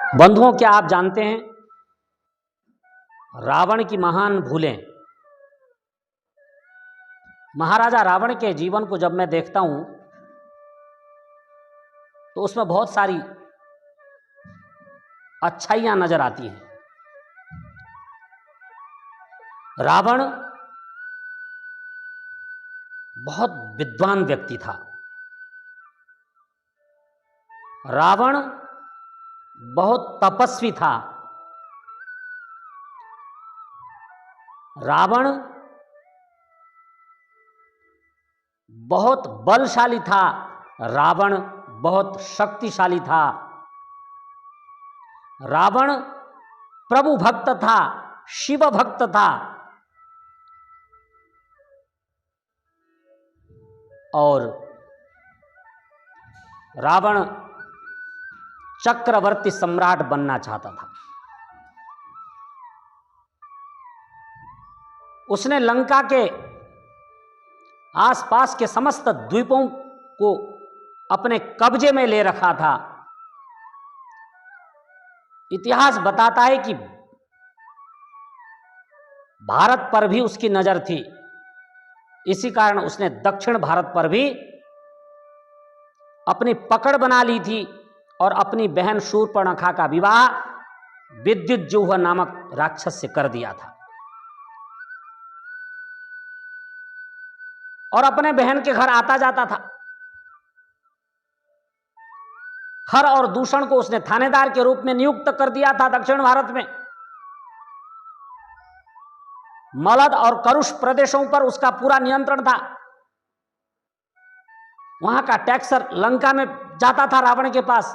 बंधुओं, क्या आप जानते हैं रावण की महान भूलें? महाराजा रावण के जीवन को जब मैं देखता हूं तो उसमें बहुत सारी अच्छाइयां नजर आती हैं। रावण बहुत विद्वान व्यक्ति था। रावण बहुत तपस्वी था। रावण बहुत बलशाली था। रावण बहुत शक्तिशाली था। रावण प्रभु भक्त था, शिव भक्त था और रावण चक्रवर्ती सम्राट बनना चाहता था। उसने लंका के आसपास के समस्त द्वीपों को अपने कब्जे में ले रखा था। इतिहास बताता है कि भारत पर भी उसकी नजर थी। इसी कारण उसने दक्षिण भारत पर भी अपनी पकड़ बना ली थी और अपनी बहन शूर्पणखा का विवाह विद्युज्जुह नामक राक्षस से कर दिया था और अपने बहन के घर आता जाता था। खर और दूषण को उसने थानेदार के रूप में नियुक्त कर दिया था। दक्षिण भारत में मलद और करुष प्रदेशों पर उसका पूरा नियंत्रण था। वहां का टैक्सर लंका में जाता था रावण के पास।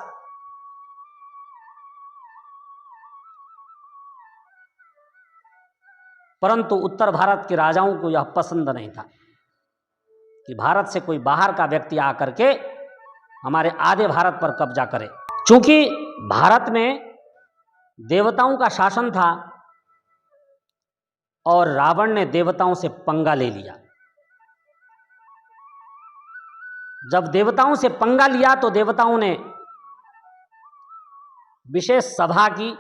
परंतु उत्तर भारत के राजाओं को यह पसंद नहीं था कि भारत से कोई बाहर का व्यक्ति आकर के हमारे आधे भारत पर कब्जा करे। चूंकि भारत में देवताओं का शासन था और रावण ने देवताओं से पंगा ले लिया। जब देवताओं से पंगा लिया तो देवताओं ने विशेष सभा की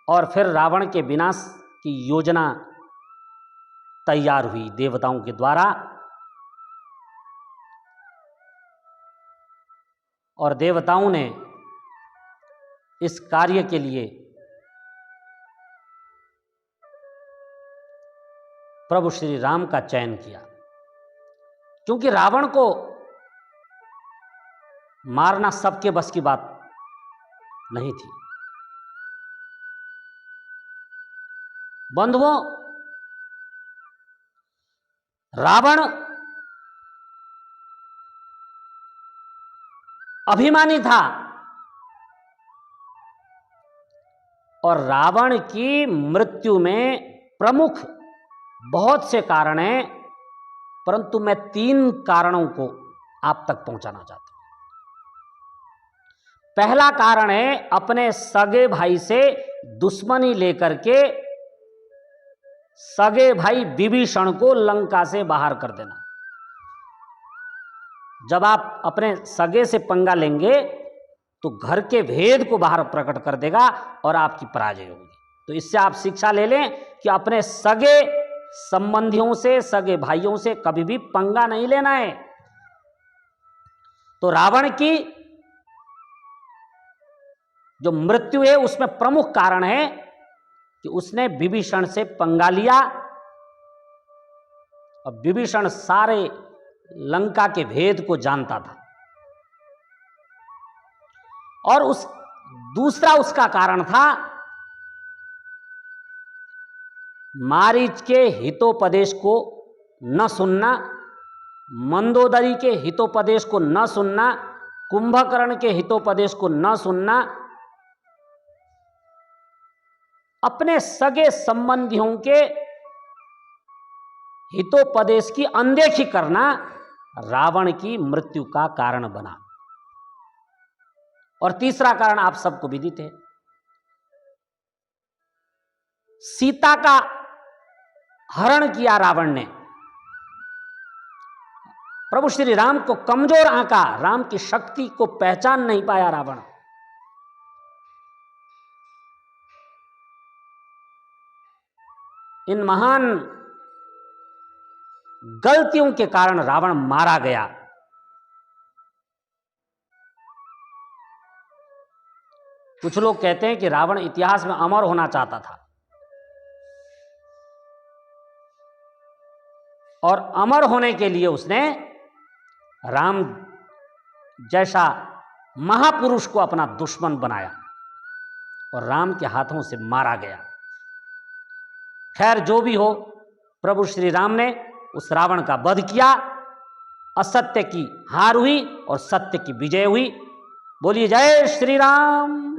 और फिर रावण के विनाश की योजना तैयार हुई देवताओं के द्वारा। और देवताओं ने इस कार्य के लिए प्रभु श्री राम का चयन किया, क्योंकि रावण को मारना सबके बस की बात नहीं थी। बंधुओं, रावण अभिमानी था और रावण की मृत्यु में प्रमुख बहुत से कारण हैं, परंतु मैं 3 कारणों को आप तक पहुंचाना चाहता हूं। पहला कारण है अपने सगे भाई से दुश्मनी लेकर के सगे भाई विभीषण को लंका से बाहर कर देना। जब आप अपने सगे से पंगा लेंगे तो घर के भेद को बाहर प्रकट कर देगा और आपकी पराजय होगी। तो इससे आप शिक्षा ले लें कि अपने सगे संबंधियों से, सगे भाइयों से कभी भी पंगा नहीं लेना है। तो रावण की जो मृत्यु है उसमें प्रमुख कारण है कि उसने विभीषण से पंगा लिया और विभीषण सारे लंका के भेद को जानता था। और दूसरा उसका कारण था मारीच के हितोपदेश को न सुनना, मंदोदरी के हितोपदेश को न सुनना, कुंभकर्ण के हितोपदेश को न सुनना, अपने सगे संबंधियों के हितोपदेश की अनदेखी करना रावण की मृत्यु का कारण बना। और तीसरा कारण आप सबको विदित है, सीता का हरण किया रावण ने। प्रभु श्री राम को कमजोर आंका, राम की शक्ति को पहचान नहीं पाया रावण। इन महान गलतियों के कारण रावण मारा गया। कुछ लोग कहते हैं कि रावण इतिहास में अमर होना चाहता था, और अमर होने के लिए उसने राम जैसा महापुरुष को अपना दुश्मन बनाया और राम के हाथों से मारा गया। खैर जो भी हो, प्रभु श्री राम ने उस रावण का वध किया, असत्य की हार हुई और सत्य की विजय हुई। बोलिए जय श्री राम।